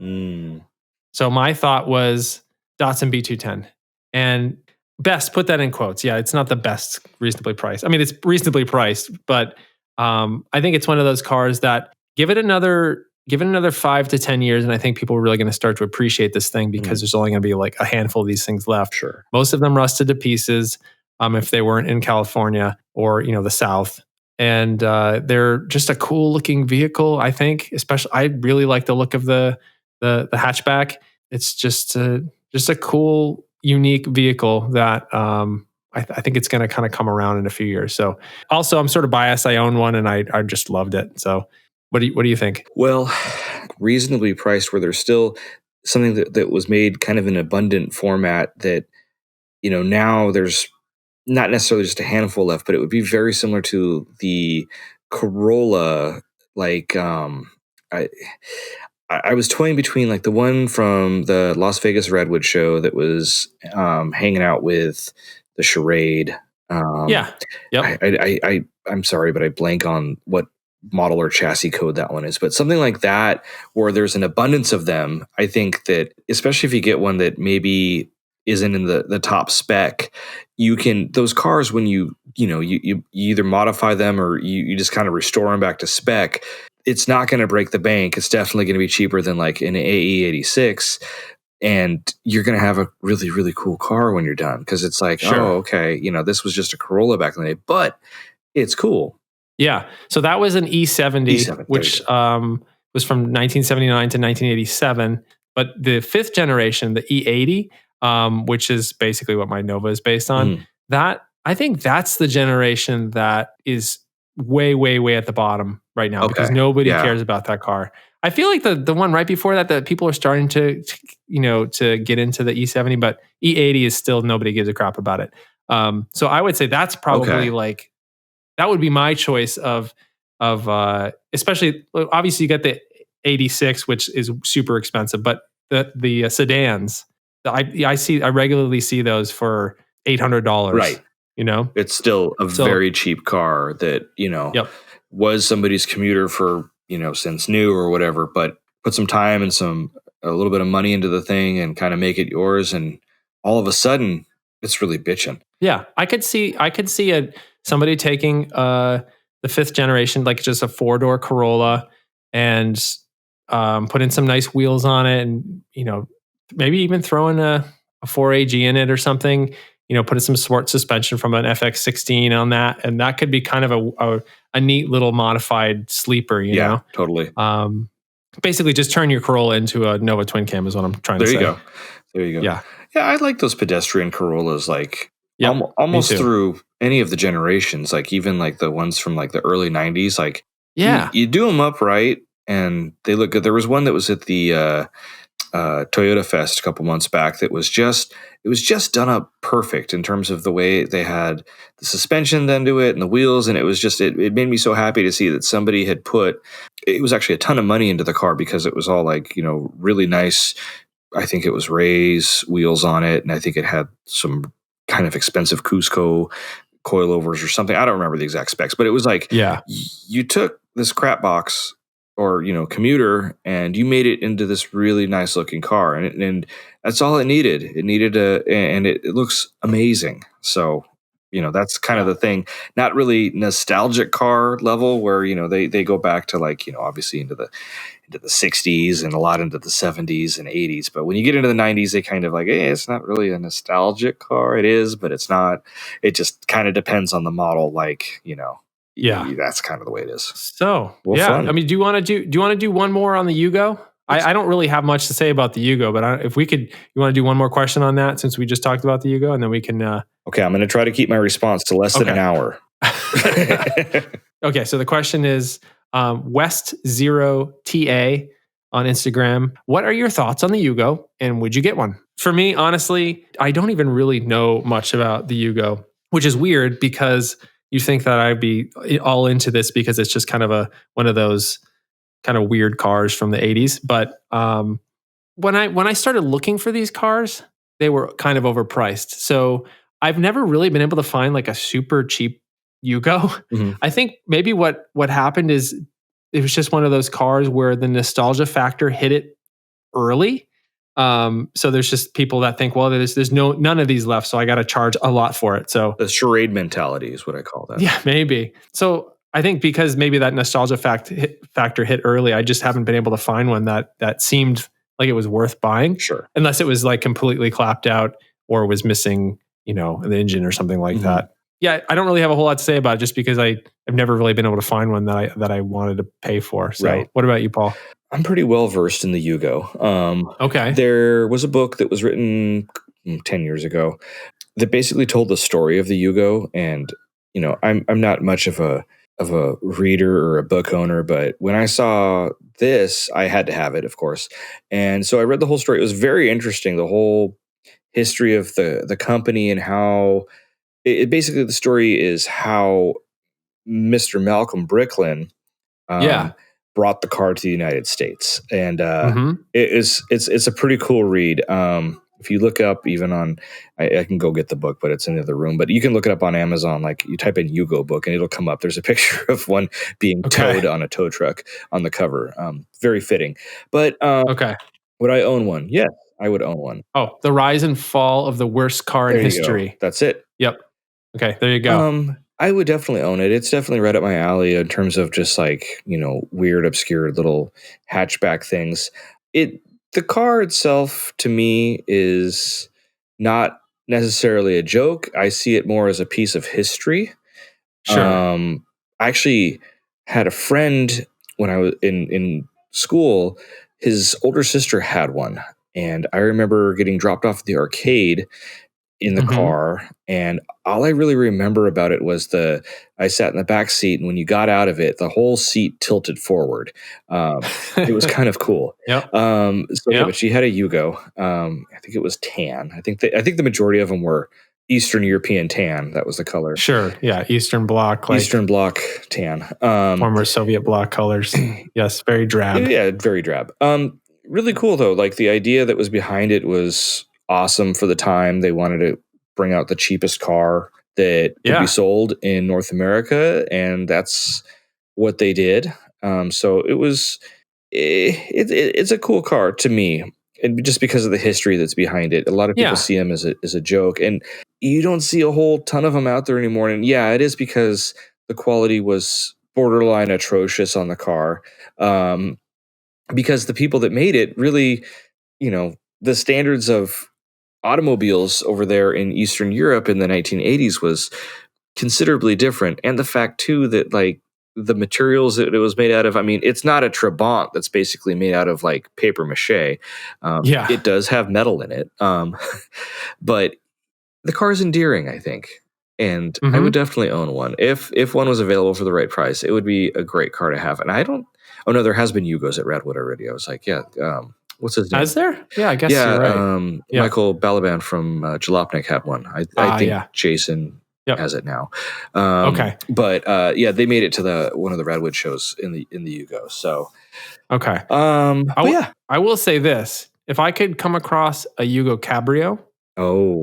So my thought was Datsun B210, and best, put that in quotes. Yeah, it's not the best reasonably priced. I mean, it's reasonably priced, but I think it's one of those cars that give it another 5 to 10 years, and I think people are really going to start to appreciate this thing because there's only going to be like a handful of these things left. Sure. Most of them rusted to pieces if they weren't in California or the South. And they're just a cool looking vehicle, I think. Especially, I really like the look of the hatchback. It's just a cool, unique vehicle that I think it's going to kind of come around in a few years. So, also, I'm sort of biased. I own one, and I just loved it. So, what do you think? Well, reasonably priced, where there's still something that was made kind of in abundant format that now there's not necessarily just a handful left, but it would be very similar to the Corolla. Like, I was toying between like the one from the Las Vegas Redwood show that was hanging out with the Charade. Yeah. Yep. I'm sorry, but I blank on what model or chassis code that one is, but something like that where there's an abundance of them. I think that especially if you get one that maybe isn't in the top spec, you can, those cars, when you either modify them or you just kind of restore them back to spec, it's not going to break the bank. It's definitely going to be cheaper than like an AE86, and you're going to have a really, really cool car when you're done, because it's like, Sure. Oh, okay, this was just a Corolla back in the day, but it's cool. Yeah. So that was an E70, which was from 1979 to 1987. But the 5th generation, the E80, which is basically what my Nova is based on, that I think that's the generation that is way, way, way at the bottom right now because Okay. nobody Yeah. cares about that car. I feel like the one right before that people are starting to get into the E70, but E80 is still nobody gives a crap about it. So I would say that's probably Okay. like that would be my choice of especially obviously you get the 86, which is super expensive, but the sedans, I regularly see those for $800. Right. You know, It's still a so very cheap car that, yep, was somebody's commuter for, since new or whatever, but put some time and a little bit of money into the thing and kind of make it yours. And all of a sudden it's really bitching. yeah, I could see somebody taking the fifth generation, like just a 4-door Corolla, and putting some nice wheels on it, and maybe even throwing a 4AG in it or something. Putting some sports suspension from an FX16 on that, and that could be kind of a neat little modified sleeper. Yeah, totally. Basically, just turn your Corolla into a Nova twin cam is what I'm trying to say. There you go. Yeah. Yeah, I like those pedestrian Corollas, like almost through any of the generations, like even like the ones from like the early 90s. Like, yeah, you do them up right and they look good. There was one that was at the Toyota Fest a couple months back that was just done up perfect in terms of the way they had the suspension done to it and the wheels, and it was just it made me so happy to see that somebody had put, it was actually a ton of money into the car because it was all like really nice. I think it was Ray's wheels on it, and I think it had some kind of expensive Cusco coilovers or something. I don't remember the exact specs, but it was like, you took this crap box or commuter and you made it into this really nice looking car, and that's all it needed. It needed and it looks amazing. So that's kind of the thing. Not really nostalgic car level where they go back to like obviously into the 60s and a lot into the 70s and 80s, but when you get into the 90s they kind of like, hey, it's not really a nostalgic car. It is, but it's not. It just kind of depends on the model, like that's kind of the way it is. So fun. I mean, do you want to do one more on the Yugo? I don't really have much to say about the Yugo, but if we could, you want to do one more question on that since we just talked about the Yugo, and then we can. Okay, I'm going to try to keep my response to less than an hour. Okay, so the question is West0TA on Instagram. What are your thoughts on the Yugo, and would you get one? For me, honestly, I don't even really know much about the Yugo, which is weird because you think that I'd be all into this because it's just kind of one of those kind of weird cars from the 80s. But when I started looking for these cars, they were kind of overpriced. So I've never really been able to find like a super cheap Yugo. Mm-hmm. I think maybe what happened is it was just one of those cars where the nostalgia factor hit it early. So there's just people that think, well, there's none of these left, so I got to charge a lot for it. So the charade mentality is what I call that. Yeah, maybe. So I think because maybe that nostalgia factor hit early, I just haven't been able to find one that seemed like it was worth buying. Sure. Unless it was like completely clapped out or was missing, an engine or something like that. Yeah, I don't really have a whole lot to say about it just because I've never really been able to find one that I wanted to pay for. So What about you, Paul? I'm pretty well versed in the Yugo. Okay. There was a book that was written 10 years ago that basically told the story of the Yugo, and I'm not much of a reader or a book owner, but when I saw this, I had to have it, of course. And so I read the whole story. It was very interesting, the whole history of the company and how it basically, the story is how Mr. Malcolm Bricklin brought the car to the United States. And it's a pretty cool read. If you look up even on, I can go get the book, but it's in the other room, but you can look it up on Amazon. Like you type in Yugo book and it'll come up. There's a picture of one being towed on a tow truck on the cover. Very fitting. But would I own one? Yes, I would own one. Oh, the rise and fall of the worst car in history. Go. That's it. Yep. Okay, there you go. I would definitely own it. It's definitely right up my alley in terms of just like, weird, obscure little hatchback things. The car itself to me is not necessarily a joke. I see it more as a piece of history. Sure. I actually had a friend when I was in school, his older sister had one. And I remember getting dropped off at the arcade in the car. And all I really remember about it was I sat in the back seat, and when you got out of it, the whole seat tilted forward. It was kind of cool. Yep. Yeah, but she had a Yugo. I think it was tan. I think the majority of them were Eastern European tan. That was the color. Sure. Yeah. Eastern Bloc. Eastern Bloc tan. Former Soviet Bloc colors. Yes. Very drab. Yeah. Very drab. Really cool though. Like the idea that was behind it was awesome for the time. They wanted to bring out the cheapest car that could be sold in North America, and that's what they did. So it was, it's a cool car to me, and just because of the history that's behind it. A lot of people see them as a joke, and you don't see a whole ton of them out there anymore. And yeah, it is because the quality was borderline atrocious on the car. Because the people that made it really, the standards of automobiles over there in Eastern Europe in the 1980s was considerably different. And the fact too that like the materials that it was made out of, I mean, it's not a Trabant that's basically made out of like paper mache. It does have metal in it. But the car is endearing, I think. And I would definitely own one. If one was available for the right price, it would be a great car to have. And oh no, there has been Yugos at Redwood already. I was like, what's his name? Is there? Yeah, I guess you're right. Michael Balaban from Jalopnik had one. I think Jason has it now. Okay. But they made it to one of the Redwood shows in the Yugo. So okay. I will say this. If I could come across a Yugo Cabrio,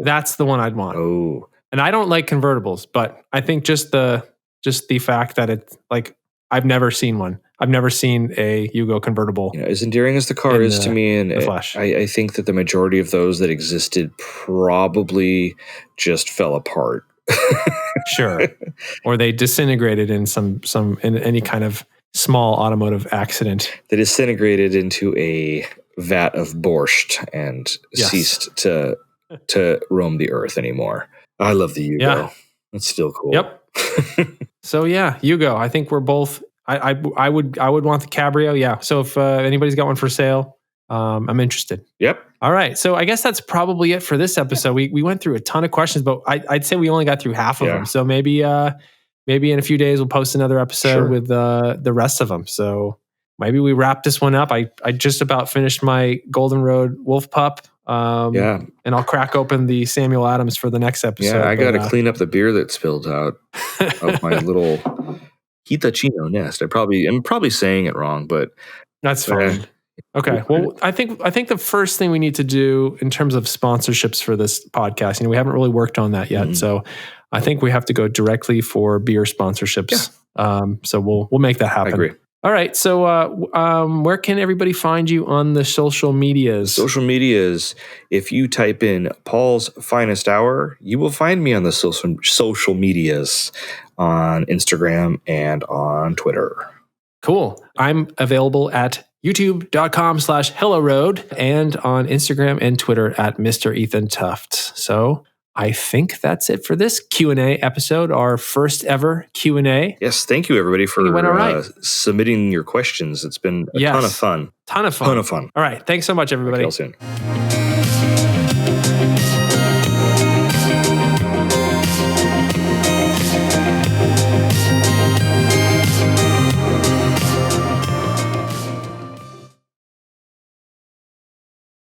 that's the one I'd want. Oh. And I don't like convertibles, but I think just the fact that it's like I've never seen one. I've never seen a Yugo convertible. As endearing as the car is to me, and I think that the majority of those that existed probably just fell apart. Sure. Or they disintegrated in in any kind of small automotive accident. They disintegrated into a vat of borscht and ceased to roam the earth anymore. I love the Yugo. Yeah. It's still cool. Yep. So Yugo. I think we're both. I would want the Cabrio. Yeah. So if anybody's got one for sale, I'm interested. Yep. All right. So I guess that's probably it for this episode. We went through a ton of questions, but I'd say we only got through half of them. So maybe in a few days we'll post another episode with the rest of them. So maybe we wrap this one up. I just about finished my Golden Road Wolf Pup. And I'll crack open the Samuel Adams for the next episode. Yeah, I got to clean up the beer that spilled out of my little Hitachino nest. I'm probably saying it wrong, but that's fine. Okay. Well, I think the first thing we need to do in terms of sponsorships for this podcast, we haven't really worked on that yet. So I think we have to go directly for beer sponsorships. Yeah. So we'll make that happen. I agree. All right. So where can everybody find you on the social medias? Social medias, if you type in Paul's Finest Hour, you will find me on the social medias on Instagram and on Twitter. Cool. I'm available at youtube.com/HelloRoad and on Instagram and Twitter at Mr. Ethan Tuft. So I think that's it for this Q&A episode, our first ever Q&A. Yes, thank you everybody for submitting your questions. It's been a ton of fun. All right. Thanks so much, everybody. Talk to you all soon.